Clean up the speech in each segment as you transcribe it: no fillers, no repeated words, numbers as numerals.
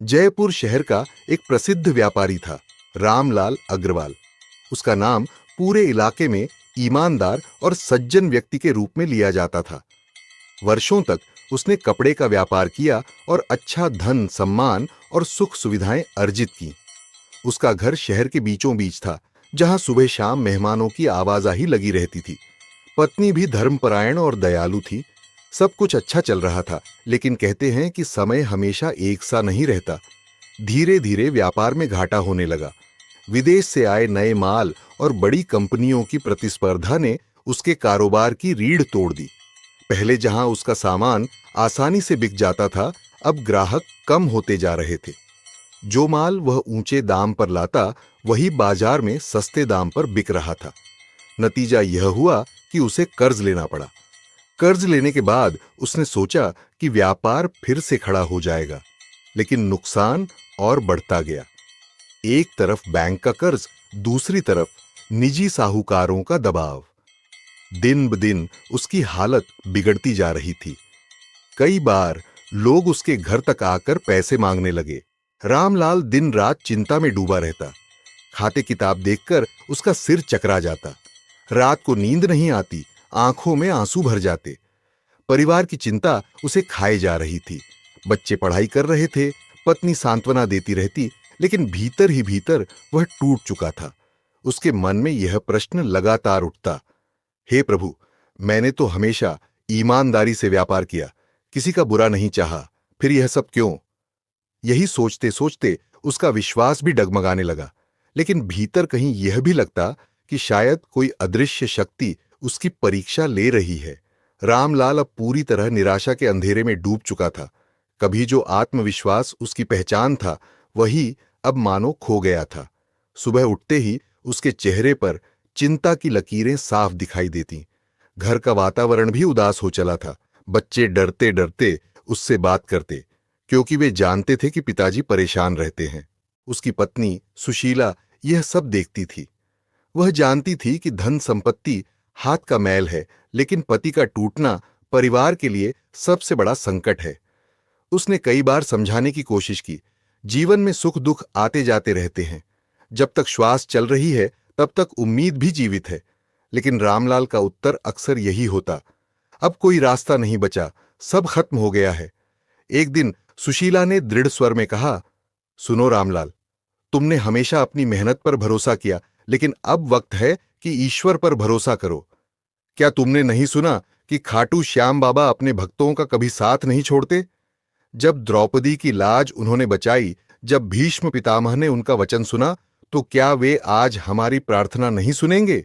जयपुर शहर का एक प्रसिद्ध व्यापारी था, रामलाल अग्रवाल। उसका नाम पूरे इलाके में ईमानदार और सज्जन व्यक्ति के रूप में लिया जाता था। वर्षों तक उसने कपड़े का व्यापार किया और अच्छा धन, सम्मान और सुख सुविधाएं अर्जित की। उसका घर शहर के बीचों बीच था, जहां सुबह शाम मेहमानों की आवाजाही लगी रहती थी। पत्नी भी धर्मपरायण और दयालु थी। सब कुछ अच्छा चल रहा था, लेकिन कहते हैं कि समय हमेशा एक सा नहीं रहता। धीरे धीरे व्यापार में घाटा होने लगा। विदेश से आए नए माल और बड़ी कंपनियों की प्रतिस्पर्धा ने उसके कारोबार की रीढ़ तोड़ दी। पहले जहां उसका सामान आसानी से बिक जाता था, अब ग्राहक कम होते जा रहे थे। जो माल वह ऊंचे दाम पर लाता, वही बाजार में सस्ते दाम पर बिक रहा था। नतीजा यह हुआ कि उसे कर्ज लेना पड़ा। कर्ज लेने के बाद उसने सोचा कि व्यापार फिर से खड़ा हो जाएगा, लेकिन नुकसान और बढ़ता गया। एक तरफ बैंक का कर्ज, दूसरी तरफ निजी साहूकारों का दबाव। दिन ब दिन उसकी हालत बिगड़ती जा रही थी। कई बार लोग उसके घर तक आकर पैसे मांगने लगे। रामलाल दिन रात चिंता में डूबा रहता। खाते किताब देखकर उसका सिर चकरा जाता। रात को नींद नहीं आती, आंखों में आंसू भर जाते। परिवार की चिंता उसे खाए जा रही थी। बच्चे पढ़ाई कर रहे थे, पत्नी सांत्वना देती रहती, लेकिन भीतर ही भीतर वह टूट चुका था। उसके मन में यह प्रश्न लगातार उठता, हे प्रभु, मैंने तो हमेशा ईमानदारी से व्यापार किया, किसी का बुरा नहीं चाहा, फिर यह सब क्यों? यही सोचते सोचते उसका विश्वास भी डगमगाने लगा। लेकिन भीतर कहीं यह भी लगता कि शायद कोई अदृश्य शक्ति उसकी परीक्षा ले रही है। रामलाल अब पूरी तरह निराशा के अंधेरे में डूब चुका था। कभी जो आत्मविश्वास उसकी पहचान था, वही अब मानो खो गया था। सुबह उठते ही उसके चेहरे पर चिंता की लकीरें साफ दिखाई देती। घर का वातावरण भी उदास हो चला था। बच्चे डरते डरते उससे बात करते, क्योंकि वे जानते थे कि पिताजी परेशान रहते हैं। उसकी पत्नी सुशीला यह सब देखती थी। वह जानती थी कि धन संपत्ति हाथ का मैल है, लेकिन पति का टूटना परिवार के लिए सबसे बड़ा संकट है। उसने कई बार समझाने की कोशिश की, जीवन में सुख दुख आते जाते रहते हैं। जब तक श्वास चल रही है, तब तक उम्मीद भी जीवित है। लेकिन रामलाल का उत्तर अक्सर यही होता, अब कोई रास्ता नहीं बचा, सब खत्म हो गया है। एक दिन सुशीला ने दृढ़ स्वर में कहा, सुनो रामलाल, तुमने हमेशा अपनी मेहनत पर भरोसा किया, लेकिन अब वक्त है कि ईश्वर पर भरोसा करो। क्या तुमने नहीं सुना कि खाटू श्याम बाबा अपने भक्तों का कभी साथ नहीं छोड़ते? जब द्रौपदी की लाज उन्होंने बचाई, जब भीष्म पितामह ने उनका वचन सुना, तो क्या वे आज हमारी प्रार्थना नहीं सुनेंगे?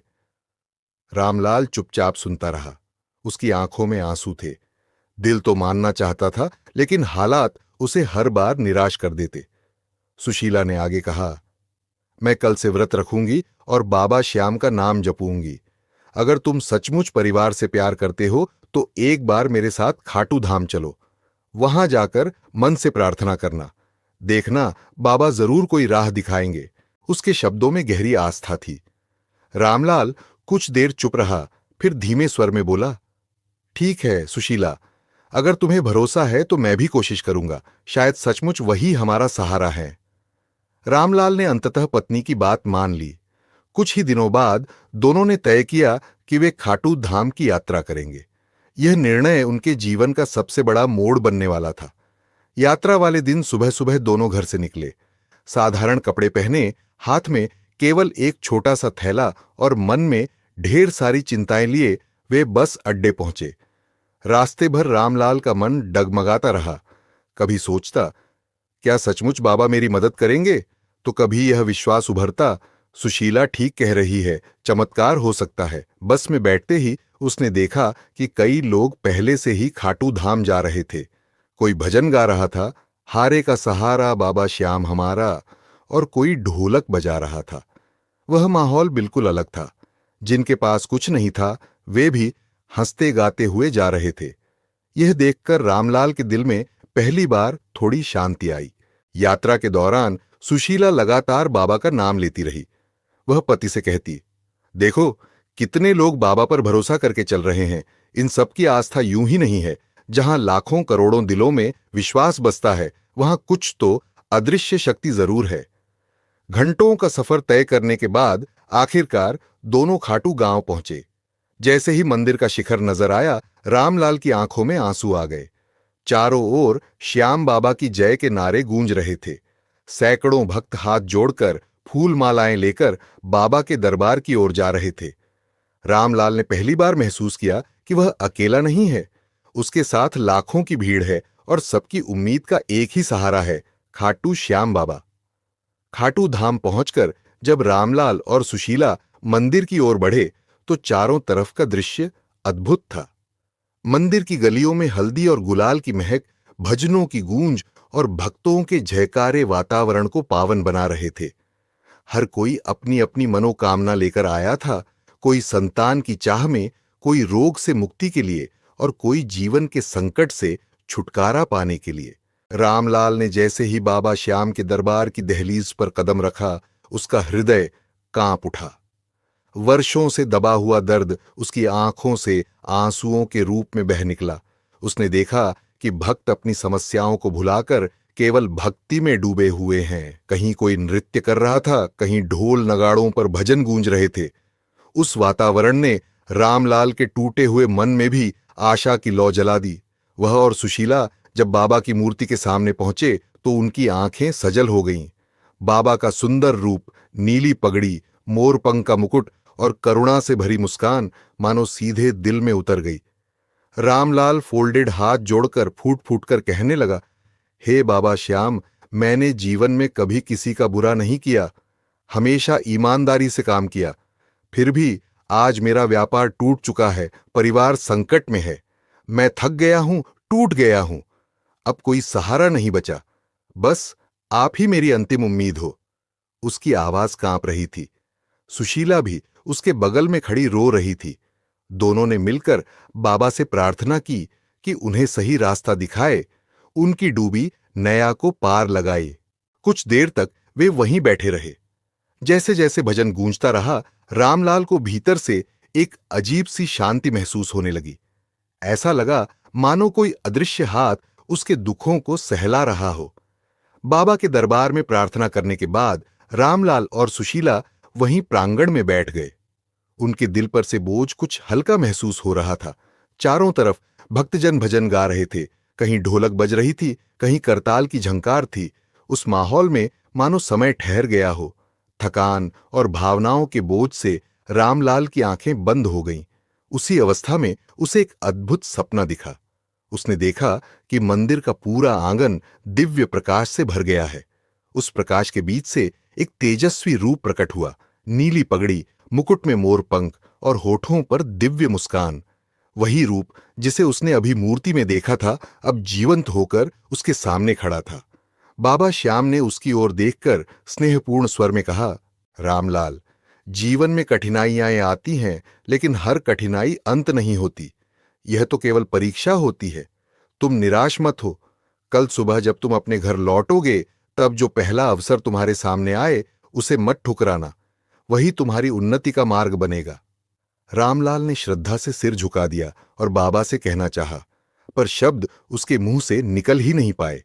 रामलाल चुपचाप सुनता रहा। उसकी आंखों में आंसू थे। दिल तो मानना चाहता था, लेकिन हालात उसे हर बार निराश कर देते। सुशीला ने आगे कहा, मैं कल से व्रत रखूंगी और बाबा श्याम का नाम जपूंगी। अगर तुम सचमुच परिवार से प्यार करते हो, तो एक बार मेरे साथ खाटू धाम चलो। वहां जाकर मन से प्रार्थना करना। देखना, बाबा जरूर कोई राह दिखाएंगे। उसके शब्दों में गहरी आस्था थी। रामलाल कुछ देर चुप रहा, फिर धीमे स्वर में बोला, ठीक है सुशीला, अगर तुम्हें भरोसा है तो मैं भी कोशिश करूंगा। शायद सचमुच वही हमारा सहारा है। रामलाल ने अंततः पत्नी की बात मान ली। कुछ ही दिनों बाद दोनों ने तय किया कि वे खाटू धाम की यात्रा करेंगे। यह निर्णय उनके जीवन का सबसे बड़ा मोड़ बनने वाला था। यात्रा वाले दिन सुबह सुबह दोनों घर से निकले। साधारण कपड़े पहने, हाथ में केवल एक छोटा सा थैला और मन में ढेर सारी चिंताएं लिए वे बस अड्डे पहुंचे। रास्ते भर रामलाल का मन डगमगाता रहा। कभी सोचता, क्या सचमुच बाबा मेरी मदद करेंगे? तो कभी यह विश्वास उभरता, सुशीला ठीक कह रही है, चमत्कार हो सकता है। बस में बैठते ही उसने देखा कि कई लोग पहले से ही खाटू धाम जा रहे थे। कोई भजन गा रहा था, हारे का सहारा बाबा श्याम हमारा, और कोई ढोलक बजा रहा था। वह माहौल बिल्कुल अलग था। जिनके पास कुछ नहीं था, वे भी हंसते गाते हुए जा रहे थे। यह देखकर रामलाल के दिल में पहली बार थोड़ी शांति आई। यात्रा के दौरान सुशीला लगातार बाबा का नाम लेती रही। वह पति से कहती, देखो, कितने लोग बाबा पर भरोसा करके चल रहे हैं। इन सब की आस्था यूं ही नहीं है। जहां लाखों करोड़ों दिलों में विश्वास बसता है, वहां कुछ तो अदृश्य शक्ति जरूर है। घंटों का सफर तय करने के बाद आखिरकार दोनों खाटू गांव पहुंचे। जैसे ही मंदिर का शिखर नजर आया, रामलाल की आंखों में आंसू आ गए। चारों ओर श्याम बाबा की जय के नारे गूंज रहे थे। सैकड़ों भक्त हाथ जोड़कर, फूल मालाएं लेकर बाबा के दरबार की ओर जा रहे थे। रामलाल ने पहली बार महसूस किया कि वह अकेला नहीं है। उसके साथ लाखों की भीड़ है और सबकी उम्मीद का एक ही सहारा है, खाटू श्याम बाबा। खाटू धाम पहुंचकर जब रामलाल और सुशीला मंदिर की ओर बढ़े तो चारों तरफ का दृश्य अद्भुत था। मंदिर की गलियों में हल्दी और गुलाल की महक, भजनों की गूंज और भक्तों के जयकारे वातावरण को पावन बना रहे थे। हर कोई अपनी अपनी मनोकामना लेकर आया था। कोई संतान की चाह में, कोई रोग से मुक्ति के लिए और कोई जीवन के संकट से छुटकारा पाने के लिए। रामलाल ने जैसे ही बाबा श्याम के दरबार की दहलीज पर कदम रखा, उसका हृदय कांप उठा। वर्षों से दबा हुआ दर्द उसकी आंखों से आंसुओं के रूप में बह निकला। उसने देखा कि भक्त अपनी समस्याओं को भुलाकर केवल भक्ति में डूबे हुए हैं। कहीं कोई नृत्य कर रहा था, कहीं ढोल नगाड़ों पर भजन गूंज रहे थे। उस वातावरण ने रामलाल के टूटे हुए मन में भी आशा की लौ जला दी। वह और सुशीला जब बाबा की मूर्ति के सामने पहुंचे तो उनकी आंखें सजल हो गईं। बाबा का सुंदर रूप, नीली पगड़ी, मोरपंख का मुकुट और करुणा से भरी मुस्कान मानो सीधे दिल में उतर गई। रामलाल फोल्डेड हाथ जोड़कर फूट फूट कर कहने लगा, हे बाबा श्याम, मैंने जीवन में कभी किसी का बुरा नहीं किया, हमेशा ईमानदारी से काम किया। फिर भी आज मेरा व्यापार टूट चुका है, परिवार संकट में है। मैं थक गया हूं, टूट गया हूं। अब कोई सहारा नहीं बचा। बस आप ही मेरी अंतिम उम्मीद हो। उसकी आवाज कांप रही थी। सुशीला भी उसके बगल में खड़ी रो रही थी। दोनों ने मिलकर बाबा से प्रार्थना की कि उन्हें सही रास्ता दिखाए, उनकी डूबी नया को पार लगाए। कुछ देर तक वे वहीं बैठे रहे। जैसे जैसे भजन गूंजता रहा, रामलाल को भीतर से एक अजीब सी शांति महसूस होने लगी। ऐसा लगा मानो कोई अदृश्य हाथ उसके दुखों को सहला रहा हो। बाबा के दरबार में प्रार्थना करने के बाद रामलाल और सुशीला वहीं प्रांगण में बैठ गए। उनके दिल पर से बोझ कुछ हल्का महसूस हो रहा था। चारों तरफ भक्तजन भजन गा रहे थे। कहीं ढोलक बज रही थी, कहीं करताल की झंकार थी। उस माहौल में मानो समय ठहर गया हो। थकान और भावनाओं के बोझ से रामलाल की आंखें बंद हो गईं। उसी अवस्था में उसे एक अद्भुत सपना दिखा। उसने देखा कि मंदिर का पूरा आंगन दिव्य प्रकाश से भर गया है। उस प्रकाश के बीच से एक तेजस्वी रूप प्रकट हुआ। नीली पगड़ी, मुकुट में मोरपंख और होठों पर दिव्य मुस्कान। वही रूप जिसे उसने अभी मूर्ति में देखा था, अब जीवंत होकर उसके सामने खड़ा था। बाबा श्याम ने उसकी ओर देखकर स्नेहपूर्ण स्वर में कहा, रामलाल, जीवन में कठिनाइयां आती हैं, लेकिन हर कठिनाई अंत नहीं होती। यह तो केवल परीक्षा होती है। तुम निराश मत हो। कल सुबह जब तुम अपने घर लौटोगे, तब जो पहला अवसर तुम्हारे सामने आए, उसे मत ठुकराना। वही तुम्हारी उन्नति का मार्ग बनेगा। रामलाल ने श्रद्धा से सिर झुका दिया और बाबा से कहना चाहा, पर शब्द उसके मुंह से निकल ही नहीं पाए।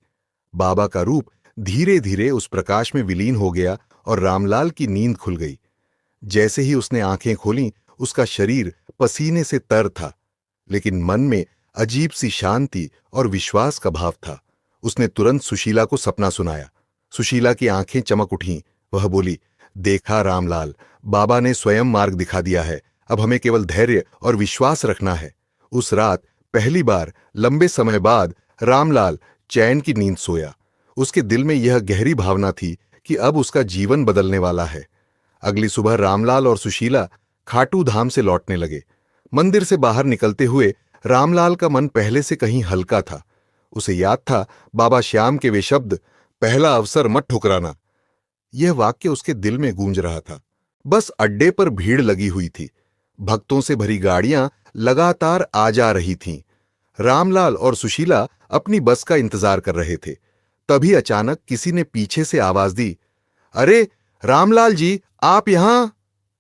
बाबा का रूप धीरे धीरे उस प्रकाश में विलीन हो गया और रामलाल की नींद खुल गई। जैसे ही उसने आंखें खोलीं, उसका शरीर पसीने से तर था, लेकिन मन में अजीब सी शांति और विश्वास का भाव था। उसने तुरंत सुशीला को सपना सुनाया। सुशीला की आंखें चमक उठीं। वह बोली, देखा रामलाल, बाबा ने स्वयं मार्ग दिखा दिया है। अब हमें केवल धैर्य और विश्वास रखना है। उस रात पहली बार लंबे समय बाद रामलाल चैन की नींद सोया। उसके दिल में यह गहरी भावना थी कि अब उसका जीवन बदलने वाला है। अगली सुबह रामलाल और सुशीला खाटू धाम से लौटने लगे। मंदिर से बाहर निकलते हुए रामलाल का मन पहले से कहीं हल्का था। उसे याद था बाबा श्याम के वे शब्द, पहला अवसर मत ठुकराना। यह वाक्य उसके दिल में गूंज रहा था। बस अड्डे पर भीड़ लगी हुई थी। भक्तों से भरी गाड़ियां लगातार आ जा रही थीं। रामलाल और सुशीला अपनी बस का इंतजार कर रहे थे। तभी अचानक किसी ने पीछे से आवाज दी, अरे रामलाल जी, आप यहां?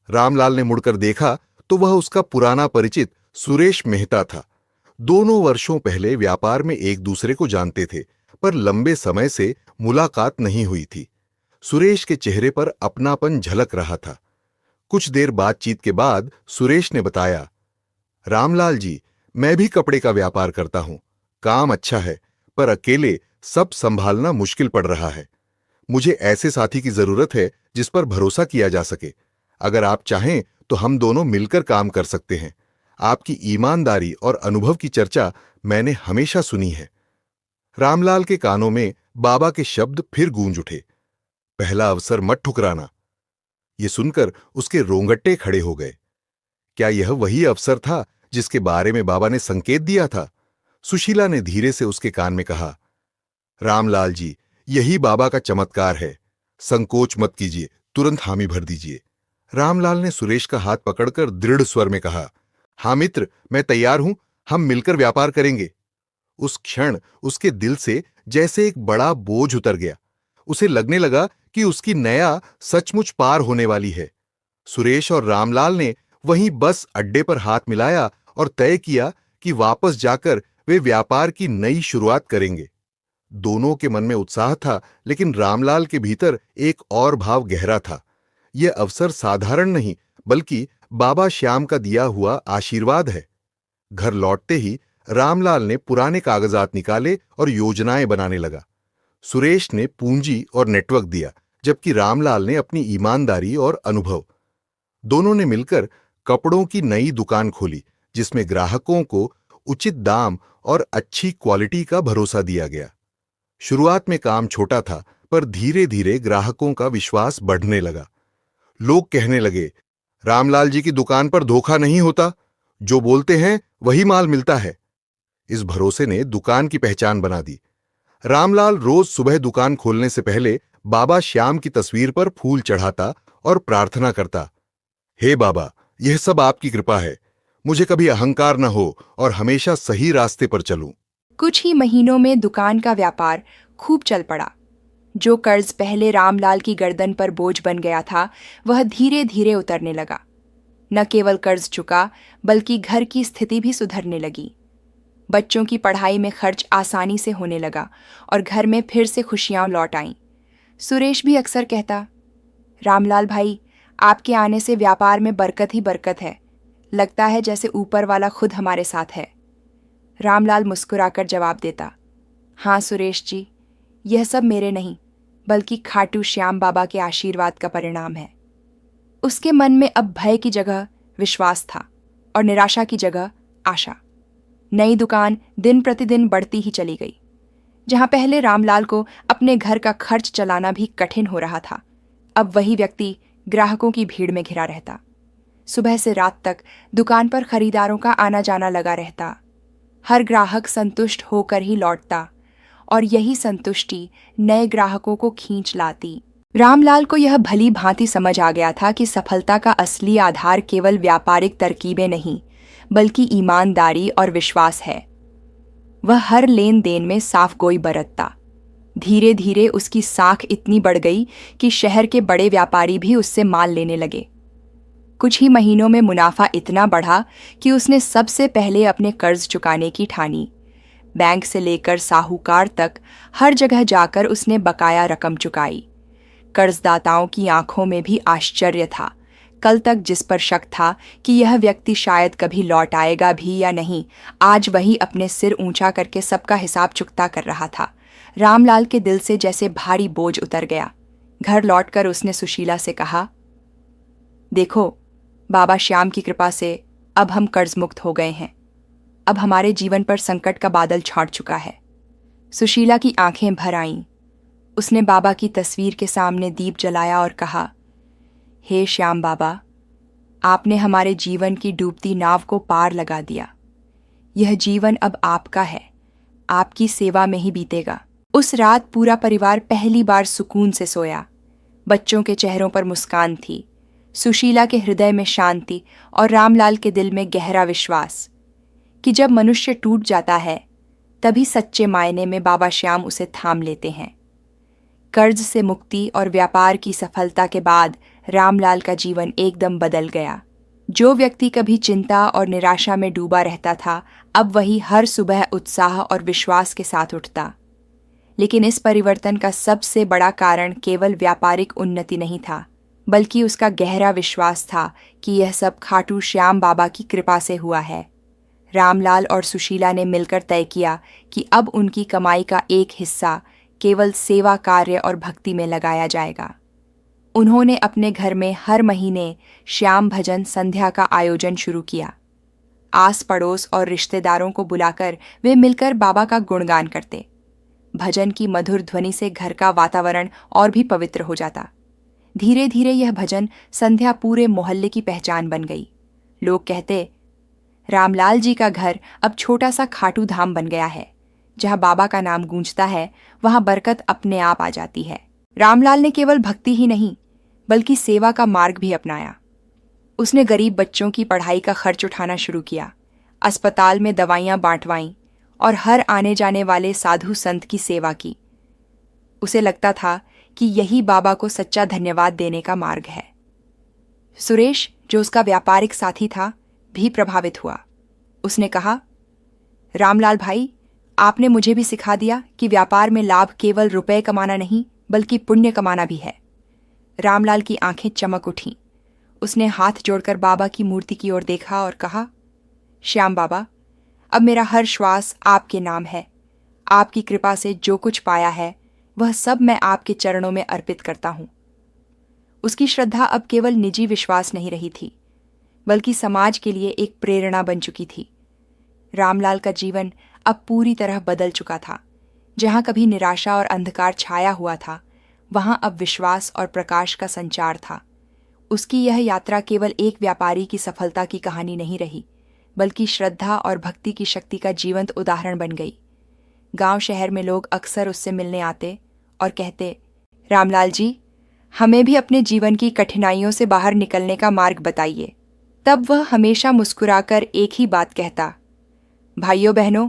रामलाल ने मुड़कर देखा तो वह उसका पुराना परिचित सुरेश मेहता था। दोनों वर्षों पहले व्यापार में एक दूसरे को जानते थे, पर लंबे समय से मुलाकात नहीं हुई थी। सुरेश के चेहरे पर अपनापन झलक रहा था। कुछ देर बातचीत के बाद सुरेश ने बताया, रामलाल जी, मैं भी कपड़े का व्यापार करता हूं। काम अच्छा है, पर अकेले सब संभालना मुश्किल पड़ रहा है। मुझे ऐसे साथी की जरूरत है जिस पर भरोसा किया जा सके। अगर आप चाहें तो हम दोनों मिलकर काम कर सकते हैं। आपकी ईमानदारी और अनुभव की चर्चा मैंने हमेशा सुनी है। रामलाल के कानों में बाबा के शब्द फिर गूंज उठे, पहला अवसर मत ठुकराना। ये सुनकर उसके रोंगटे खड़े हो गए। क्या यह वही अवसर था जिसके बारे में बाबा ने संकेत दिया था? सुशीला ने धीरे से उसके कान में कहा, रामलाल जी, यही बाबा का चमत्कार है। संकोच मत कीजिए, तुरंत हामी भर दीजिए। रामलाल ने सुरेश का हाथ पकड़कर दृढ़ स्वर में कहा, हाँ मित्र, मैं तैयार हूं, हम मिलकर व्यापार करेंगे। उस क्षण उसके दिल से जैसे एक बड़ा बोझ उतर गया। उसे लगने लगा कि उसकी नया सचमुच पार होने वाली है। सुरेश और रामलाल ने वहीं बस अड्डे पर हाथ मिलाया और तय किया कि वापस जाकर वे व्यापार की नई शुरुआत करेंगे। दोनों के मन में उत्साह था, लेकिन रामलाल के भीतर एक और भाव गहरा था। यह अवसर साधारण नहीं, बल्कि बाबा श्याम का दिया हुआ आशीर्वाद है। घर लौटते ही रामलाल ने पुराने कागजात निकाले और योजनाएं बनाने लगा। सुरेश ने पूंजी और नेटवर्क दिया, जबकि रामलाल ने अपनी ईमानदारी और अनुभव। दोनों ने मिलकर कपड़ों की नई दुकान खोली, जिसमें ग्राहकों को उचित दाम और अच्छी क्वालिटी का भरोसा दिया गया। शुरुआत में काम छोटा था, पर धीरे धीरे ग्राहकों का विश्वास बढ़ने लगा। लोग कहने लगे, रामलाल जी की दुकान पर धोखा नहीं होता, जो बोलते हैं वही माल मिलता है। इस भरोसे ने दुकान की पहचान बना दी। रामलाल रोज सुबह दुकान खोलने से पहले बाबा श्याम की तस्वीर पर फूल चढ़ाता और प्रार्थना करता, हे बाबा, यह सब आपकी कृपा है। मुझे कभी अहंकार न हो और हमेशा सही रास्ते पर चलूं। कुछ ही महीनों में दुकान का व्यापार खूब चल पड़ा। जो कर्ज पहले रामलाल की गर्दन पर बोझ बन गया था, वह धीरे धीरे उतरने लगा। न केवल कर्ज चुका, बल्कि घर की स्थिति भी सुधरने लगी। बच्चों की पढ़ाई में खर्च आसानी से होने लगा और घर में फिर से खुशियां लौट आईं। सुरेश भी अक्सर कहता, रामलाल भाई, आपके आने से व्यापार में बरकत ही बरकत है। लगता है जैसे ऊपर वाला खुद हमारे साथ है। रामलाल मुस्कुराकर जवाब देता, हाँ सुरेश जी, यह सब मेरे नहीं, बल्कि खाटू श्याम बाबा के आशीर्वाद का परिणाम है। उसके मन में अब भय की जगह विश्वास था और निराशा की जगह आशा। नई दुकान दिन प्रतिदिन बढ़ती ही चली गई। जहां पहले रामलाल को अपने घर का खर्च चलाना भी कठिन हो रहा था, अब वही व्यक्ति ग्राहकों की भीड़ में घिरा रहता। सुबह से रात तक दुकान पर खरीदारों का आना जाना लगा रहता। हर ग्राहक संतुष्ट होकर ही लौटता और यही संतुष्टि नए ग्राहकों को खींच लाती। रामलाल को यह भली भांति समझ आ गया था कि सफलता का असली आधार केवल व्यापारिक तरकीबें नहीं, बल्कि ईमानदारी और विश्वास है। वह हर लेन देन में साफगोई बरतता। धीरे धीरे उसकी साख इतनी बढ़ गई कि शहर के बड़े व्यापारी भी उससे माल लेने लगे। कुछ ही महीनों में मुनाफा इतना बढ़ा कि उसने सबसे पहले अपने कर्ज चुकाने की ठानी। बैंक से लेकर साहूकार तक हर जगह जाकर उसने बकाया रकम चुकाई। कर्जदाताओं की आंखों में भी आश्चर्य था। कल तक जिस पर शक था कि यह व्यक्ति शायद कभी लौट आएगा भी या नहीं, आज वही अपने सिर ऊंचा करके सबका हिसाब चुकता कर रहा था। रामलाल के दिल से जैसे भारी बोझ उतर गया। घर लौटकर उसने सुशीला से कहा, देखो, बाबा श्याम की कृपा से अब हम कर्ज मुक्त हो गए हैं। अब हमारे जीवन पर संकट का बादल छाट चुका है। सुशीला की आंखें भर आईं। उसने बाबा की तस्वीर के सामने दीप जलाया और कहा, हे श्याम बाबा, आपने हमारे जीवन की डूबती नाव को पार लगा दिया। यह जीवन अब आपका है, आपकी सेवा में ही बीतेगा। उस रात पूरा परिवार पहली बार सुकून से सोया। बच्चों के चेहरों पर मुस्कान थी, सुशीला के हृदय में शांति और रामलाल के दिल में गहरा विश्वास कि जब मनुष्य टूट जाता है, तभी सच्चे मायने में बाबा श्याम उसे थाम लेते हैं। कर्ज से मुक्ति और व्यापार की सफलता के बाद रामलाल का जीवन एकदम बदल गया। जो व्यक्ति कभी चिंता और निराशा में डूबा रहता था, अब वही हर सुबह उत्साह और विश्वास के साथ उठता। लेकिन इस परिवर्तन का सबसे बड़ा कारण केवल व्यापारिक उन्नति नहीं था, बल्कि उसका गहरा विश्वास था कि यह सब खाटू श्याम बाबा की कृपा से हुआ है। रामलाल और सुशीला ने मिलकर तय किया कि अब उनकी कमाई का एक हिस्सा केवल सेवा कार्य और भक्ति में लगाया जाएगा। उन्होंने अपने घर में हर महीने श्याम भजन संध्या का आयोजन शुरू किया। आस पड़ोस और रिश्तेदारों को बुलाकर वे मिलकर बाबा का गुणगान करते। भजन की मधुर ध्वनि से घर का वातावरण और भी पवित्र हो जाता। धीरे धीरे यह भजन संध्या पूरे मोहल्ले की पहचान बन गई। लोग कहते, रामलाल जी का घर अब छोटा सा खाटू धाम बन गया है। जहां बाबा का नाम गूंजता है वहां बरकत अपने आप आ जाती है। रामलाल ने केवल भक्ति ही नहीं बल्कि सेवा का मार्ग भी अपनाया। उसने गरीब बच्चों की पढ़ाई का खर्च उठाना शुरू किया, अस्पताल में दवाइयां बांटवाईं और हर आने जाने वाले साधु संत की सेवा की। उसे लगता था कि यही बाबा को सच्चा धन्यवाद देने का मार्ग है। सुरेश, जो उसका व्यापारिक साथी था, भी प्रभावित हुआ। उसने कहा, रामलाल भाई, आपने मुझे भी सिखा दिया कि व्यापार में लाभ केवल रुपए कमाना नहीं बल्कि पुण्य कमाना भी है। रामलाल की आंखें चमक उठीं। उसने हाथ जोड़कर बाबा की मूर्ति की ओर देखा और कहा, श्याम बाबा, अब मेरा हर श्वास आपके नाम है। आपकी कृपा से जो कुछ पाया है वह सब मैं आपके चरणों में अर्पित करता हूं। उसकी श्रद्धा अब केवल निजी विश्वास नहीं रही थी बल्कि समाज के लिए एक प्रेरणा बन चुकी थी। रामलाल का जीवन अब पूरी तरह बदल चुका था। जहां कभी निराशा और अंधकार छाया हुआ था, वहां अब विश्वास और प्रकाश का संचार था। उसकी यह यात्रा केवल एक व्यापारी की सफलता की कहानी नहीं रही बल्कि श्रद्धा और भक्ति की शक्ति का जीवंत उदाहरण बन गई। गांव शहर में लोग अक्सर उससे मिलने आते और कहते, रामलाल जी, हमें भी अपने जीवन की कठिनाइयों से बाहर निकलने का मार्ग बताइए। तब वह हमेशा मुस्कुराकर एक ही बात कहता, भाइयों बहनों,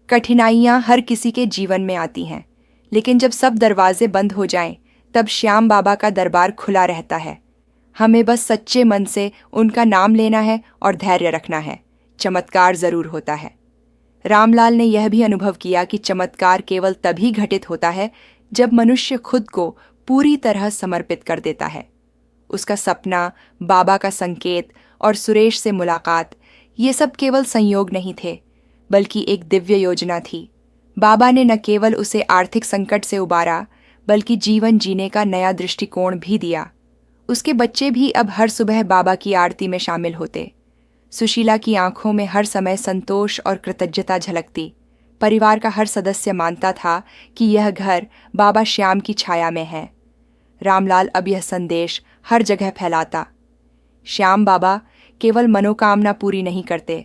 कठिनाइयां हर किसी के जीवन में आती हैं, लेकिन जब सब दरवाजे बंद हो जाएं, तब श्याम बाबा का दरबार खुला रहता है। हमें बस सच्चे मन से उनका नाम लेना है और धैर्य रखना है। चमत्कार जरूर होता है। रामलाल ने यह भी अनुभव किया कि चमत्कार केवल तभी घटित होता है जब मनुष्य खुद को पूरी तरह समर्पित कर देता है। उसका सपना, बाबा का संकेत और सुरेश से मुलाकात, ये सब केवल संयोग नहीं थे बल्कि एक दिव्य योजना थी। बाबा ने न केवल उसे आर्थिक संकट से उबारा बल्कि जीवन जीने का नया दृष्टिकोण भी दिया। उसके बच्चे भी अब हर सुबह बाबा की आरती में शामिल होते। सुशीला की आंखों में हर समय संतोष और कृतज्ञता झलकती। परिवार का हर सदस्य मानता था कि यह घर बाबा श्याम की छाया में है। रामलाल अब यह संदेश हर जगह फैलाता, श्याम बाबा केवल मनोकामना पूरी नहीं करते,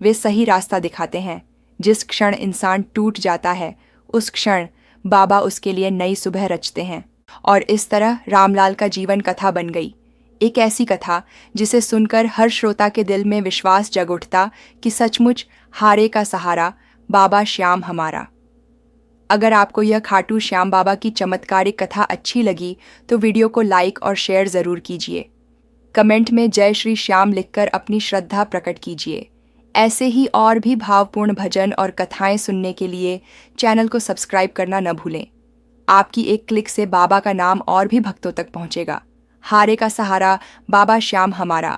वे सही रास्ता दिखाते हैं। जिस क्षण इंसान टूट जाता है, उस क्षण बाबा उसके लिए नई सुबह रचते हैं। और इस तरह रामलाल का जीवन कथा बन गई। एक ऐसी कथा जिसे सुनकर हर श्रोता के दिल में विश्वास जग उठता कि सचमुच हारे का सहारा बाबा श्याम हमारा। अगर आपको यह खाटू श्याम बाबा की चमत्कारिक कथा अच्छी लगी तो वीडियो को लाइक और शेयर जरूर कीजिए। कमेंट में जय श्री श्याम लिखकर अपनी श्रद्धा प्रकट कीजिए। ऐसे ही और भी भावपूर्ण भजन और कथाएं सुनने के लिए चैनल को सब्सक्राइब करना न भूलें। आपकी एक क्लिक से बाबा का नाम और भी भक्तों तक पहुंचेगा। हारे का सहारा बाबा श्याम हमारा।